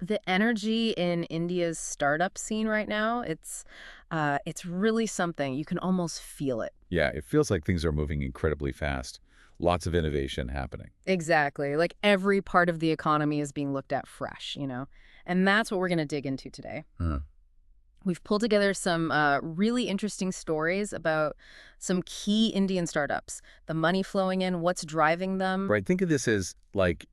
The energy in India's startup scene right now, it's really something. You can almost feel it. Yeah, it feels like things are moving incredibly fast. Lots of innovation happening. Exactly. Like every part of the economy is being looked at fresh. And that's what we're going to dig into today. Huh. We've pulled together some really interesting stories about some key Indian startups, the money flowing in, what's driving them. Right, think of this as like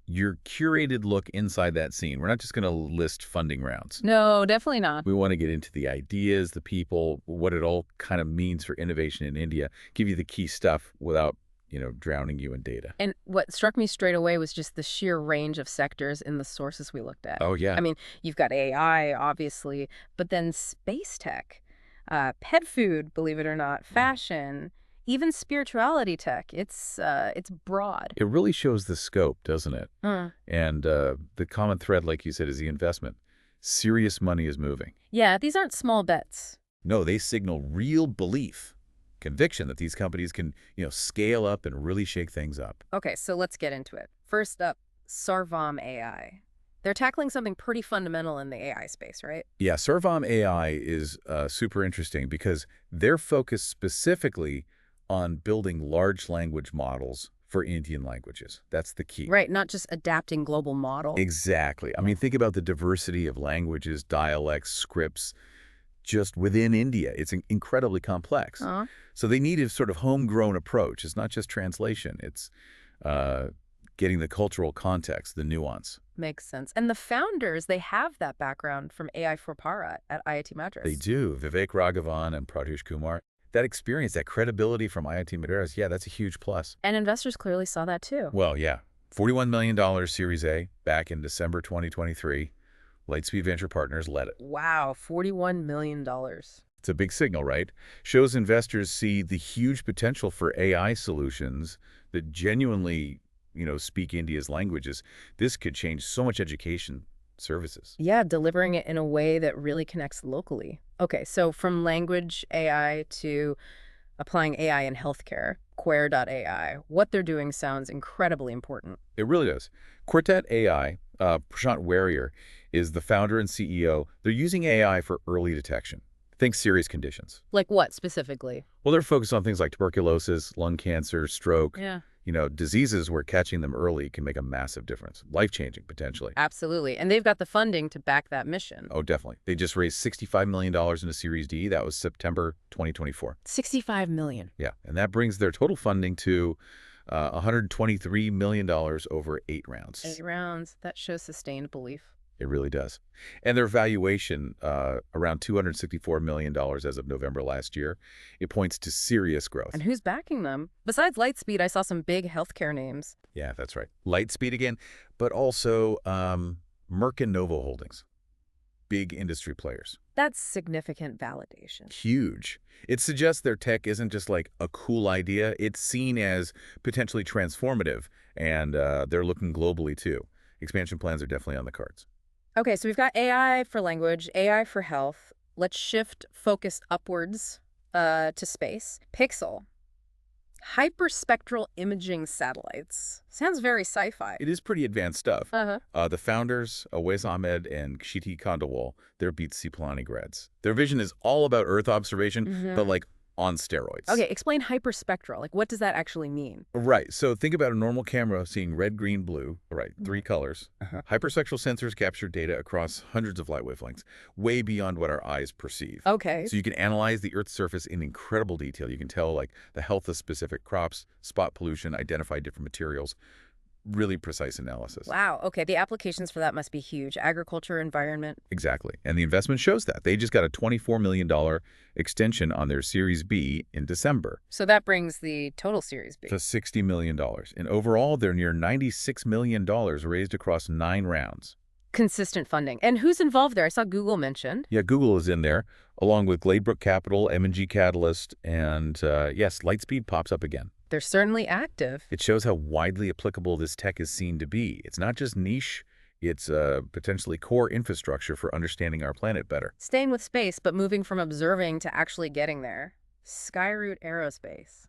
your curated look inside that scene. We're not just going to list funding rounds. No, definitely not. We want to get into the ideas, the people, what it all kind of means for innovation in India, give you the key stuff without, drowning you in data. And what struck me straight away was just the sheer range of sectors in the sources we looked at. Oh, I yeah. mean, you've got AI, obviously, but then space tech, pet food, believe it or not, fashion, even spirituality tech. It's broad. It really shows the scope, doesn't it? Mm. And the common thread, like you said, is the investment. Serious money is moving. Yeah, these aren't small bets. No, they signal real belief, conviction that these companies can, scale up and really shake things up. Okay, so let's get into it. First up, Sarvam AI. They're tackling something pretty fundamental in the AI space, right? Yeah, Servom AI is super interesting because they're focused specifically on building large language models for Indian languages. That's the key. Right, not just adapting global model. Exactly. I mean, think about the diversity of languages, dialects, scripts just within India. It's incredibly complex. Uh, So they need a sort of homegrown approach. It's not just translation. It's uh, getting the cultural context, the nuance. Makes sense. And the founders, they have that background from AI for Para at IIT Madras. They do. Vivek Raghavan and Pratyush Kumar. That experience, that credibility from IIT Madras, yeah, that's a huge plus. And investors clearly saw that too. Well, yeah. $41 million Series A back in December 2023. Lightspeed Venture Partners led it. Wow, $41 million. It's a big signal, right? Shows investors see the huge potential for AI solutions that genuinely, speak India's languages. This could change so much education services. Yeah, delivering it in a way that really connects locally. Okay, so from language AI to applying AI in healthcare, Quare.ai, what they're doing sounds incredibly important. It really does. Quartet AI, Prashant Warrior, is the founder and CEO. They're using AI for early detection. Think serious conditions. Like what specifically? Well, they're focused on things like tuberculosis, lung cancer, stroke, Yeah. Diseases where catching them early can make a massive difference. Life-changing, potentially. Absolutely. And they've got the funding to back that mission. Oh, definitely. They just raised $65 million in a Series D. That was September 2024. 65 million. Yeah, and that brings their total funding to $123 million over 8 rounds. 8 rounds. That shows sustained belief. It really does. And their valuation, around $264 million as of November last year, it points to serious growth. And who's backing them? Besides Lightspeed, I saw some big healthcare names. Yeah, that's right. Lightspeed again, but also Merck and Novo Holdings, big industry players. That's significant validation. Huge. It suggests their tech isn't just like a cool idea. It's seen as potentially transformative, and they're looking globally too. Expansion plans are definitely on the cards. Okay, so we've got AI for language, AI for health. Let's shift focus upwards to space. Pixel. Hyperspectral imaging satellites. Sounds very sci-fi. It is pretty advanced stuff. Uh-huh. The founders, Awais Ahmed and Kshiti Khandawal, they're Beat Siplani grads. Their vision is all about Earth observation, but like on steroids. Okay, explain hyperspectral. Like, what does that actually mean? Right. So think about a normal camera seeing red, green, blue. Right. 3 colors. Hyperspectral sensors capture data across hundreds of light wavelengths, way beyond what our eyes perceive. Okay. So you can analyze the Earth's surface in incredible detail. You can tell like the health of specific crops, spot pollution, identify different materials. Really precise analysis. Wow. Okay, the applications for that must be huge. Agriculture, environment. Exactly. And the investment shows that. They just got a $24 million extension on their Series B in December. So that brings the total Series B to $60 million. And overall, they're near $96 million raised across 9 rounds. Consistent funding. And who's involved there? I saw Google mentioned. Yeah, Google is in there, along with Gladebrook Capital, M&G Catalyst, and yes, Lightspeed pops up again. They're certainly active. It shows how widely applicable this tech is seen to be. It's not just niche, it's potentially core infrastructure for understanding our planet better. Staying with space, but moving from observing to actually getting there. Skyroot Aerospace.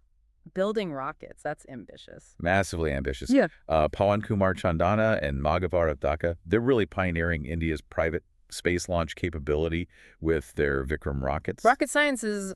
Building rockets, that's ambitious. Massively ambitious. Yeah. Pawan Kumar Chandana and Maghavar Dhaka, they're really pioneering India's private space launch capability with their Vikram rockets. Rocket science is,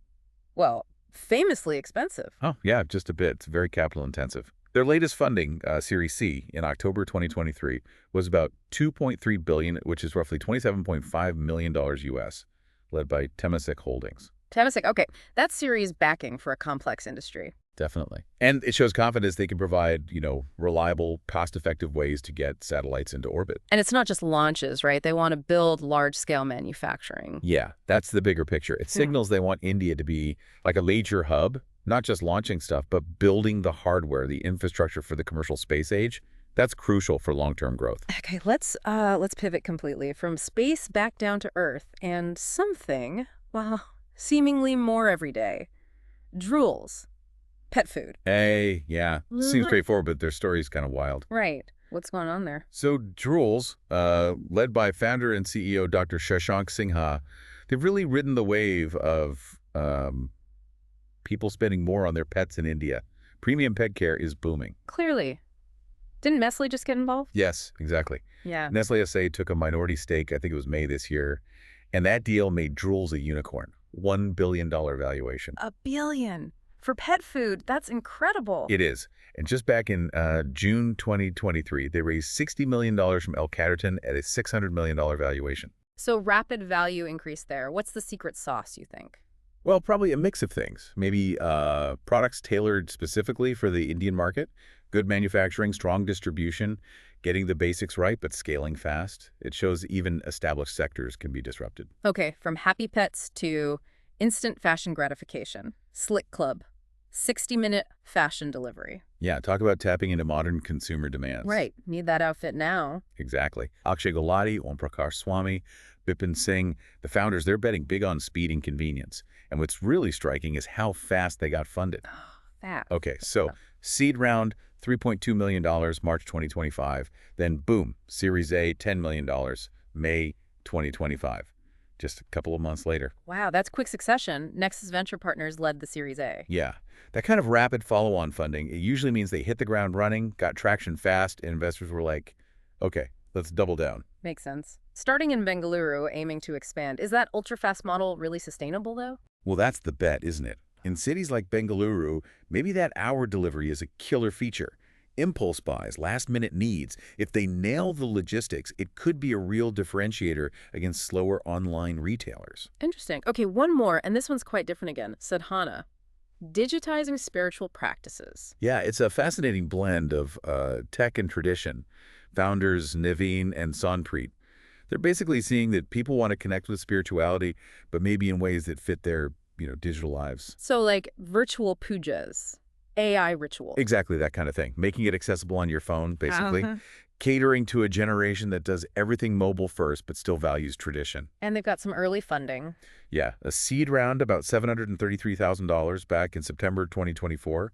well, famously expensive. Oh, yeah, just a bit. It's very capital intensive. Their latest funding, Series C, in October 2023, was about $2.3 billion, which is roughly $27.5 million US, led by Temasek Holdings. Temasek, okay, that's serious backing for a complex industry. Definitely. And it shows confidence they can provide, reliable, cost-effective ways to get satellites into orbit. And it's not just launches, right? They want to build large-scale manufacturing. Yeah, that's the bigger picture. It signals they want India to be like a major hub, not just launching stuff, but building the hardware, the infrastructure for the commercial space age. That's crucial for long-term growth. Okay, let's pivot completely from space back down to Earth and something, well, seemingly more everyday. Drools. Pet food. Hey, yeah, seems straightforward, but their story's kind of wild. Right. What's going on there? So Drools, led by founder and CEO Dr. Shashank Sinha, they've really ridden the wave of people spending more on their pets in India. Premium pet care is booming. Clearly. Didn't Nestle just get involved? Yes, exactly. Yeah. Nestle SA took a minority stake, I think it was May this year, and that deal made Drools a unicorn. $1 billion valuation. $1 billion. For pet food, that's incredible. It is. And just back in June 2023, they raised $60 million from El Caterton at a $600 million valuation. So rapid value increase there. What's the secret sauce, you think? Well, probably a mix of things. Maybe products tailored specifically for the Indian market, good manufacturing, strong distribution, getting the basics right, but scaling fast. It shows even established sectors can be disrupted. Okay, from happy pets to instant fashion gratification. Slick Club. 60-minute fashion delivery. Yeah, talk about tapping into modern consumer demands. Right. Need that outfit now. Exactly. Akshay Gulati, Om Prakash Swamy, Bipin Singh, the founders, they're betting big on speed and convenience. And what's really striking is how fast they got funded. Fast. Okay, so seed round, $3.2 million, March 2025. Then boom, Series A, $10 million, May 2025. Just a couple of months later. Wow, that's quick succession. Nexus Venture Partners led the Series A. Yeah, that kind of rapid follow-on funding, it usually means they hit the ground running, got traction fast, and investors were like, okay, let's double down. Makes sense. Starting in Bengaluru, aiming to expand. Is that ultra-fast model really sustainable, though? Well, that's the bet, isn't it? In cities like Bengaluru, maybe that hour delivery is a killer feature. Impulse buys, last-minute needs. If they nail the logistics, it could be a real differentiator against slower online retailers. Interesting. Okay, one more, and this one's quite different again. Sadhana. Digitizing spiritual practices. Yeah, it's a fascinating blend of tech and tradition. Founders Naveen and Sanpreet, they're basically seeing that people want to connect with spirituality, but maybe in ways that fit their, digital lives. So like virtual pujas, AI ritual. Exactly that kind of thing. Making it accessible on your phone, basically. Catering to a generation that does everything mobile first, but still values tradition. And they've got some early funding. Yeah, a seed round, about $733,000 back in September 2024.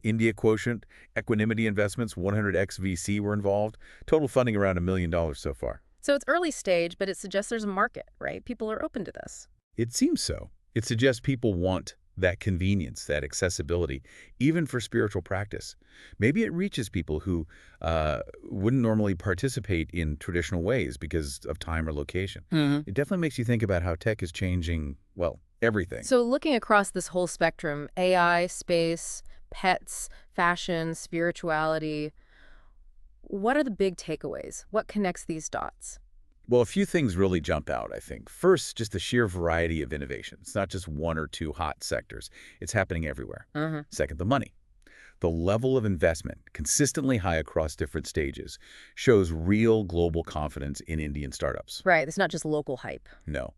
India Quotient, Equanimity Investments, 100X VC were involved. Total funding around $1 million so far. So it's early stage, but it suggests there's a market, right? People are open to this. It seems so. It suggests people want that convenience, that accessibility, even for spiritual practice. Maybe it reaches people who wouldn't normally participate in traditional ways because of time or location. It definitely makes you think about how tech is changing, well, everything. So looking across this whole spectrum, AI, space, pets, fashion, spirituality, what are the big takeaways? What connects these dots? Well, a few things really jump out, I think. First, just the sheer variety of innovation. It's not just one or two hot sectors. It's happening everywhere. Second, the money. The level of investment, consistently high across different stages, shows real global confidence in Indian startups. Right, it's not just local hype. No.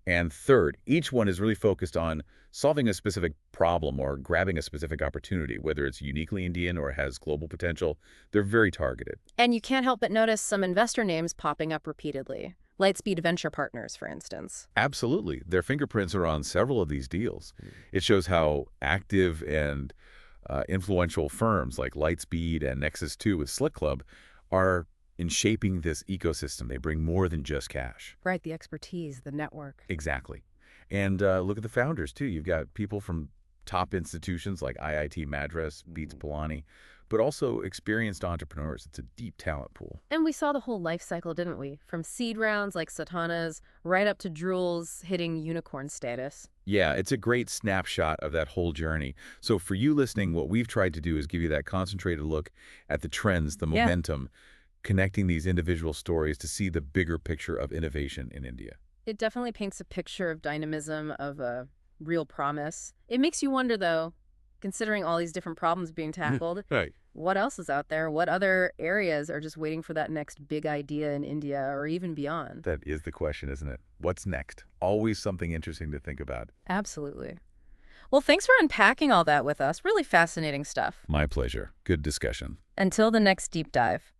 And third, each one is really focused on solving a specific problem or grabbing a specific opportunity, whether it's uniquely Indian or has global potential. They're very targeted. And you can't help but notice some investor names popping up repeatedly. Lightspeed Venture Partners, for instance. Absolutely. Their fingerprints are on several of these deals. It shows how active and influential firms like Lightspeed and Nexus 2 with Slick Club are in shaping this ecosystem. They bring more than just cash. Right, the expertise, the network. Exactly. And look at the founders, too. You've got people from top institutions like IIT Madras beats Mhm. Pilani, but also experienced entrepreneurs. It's a deep talent pool. And we saw the whole life cycle, didn't we? From seed rounds like Satana's right up to Drool's hitting unicorn status. Yeah, it's a great snapshot of that whole journey. So for you listening, what we've tried to do is give you that concentrated look at the trends, the Yeah. momentum, connecting these individual stories to see the bigger picture of innovation in India. It definitely paints a picture of dynamism, of a real promise. It makes you wonder, though, considering all these different problems being tackled, Right. what else is out there? What other areas are just waiting for that next big idea in India or even beyond? That is the question, isn't it? What's next? Always something interesting to think about. Absolutely. Well, thanks for unpacking all that with us. Really fascinating stuff. My pleasure. Good discussion. Until the next deep dive.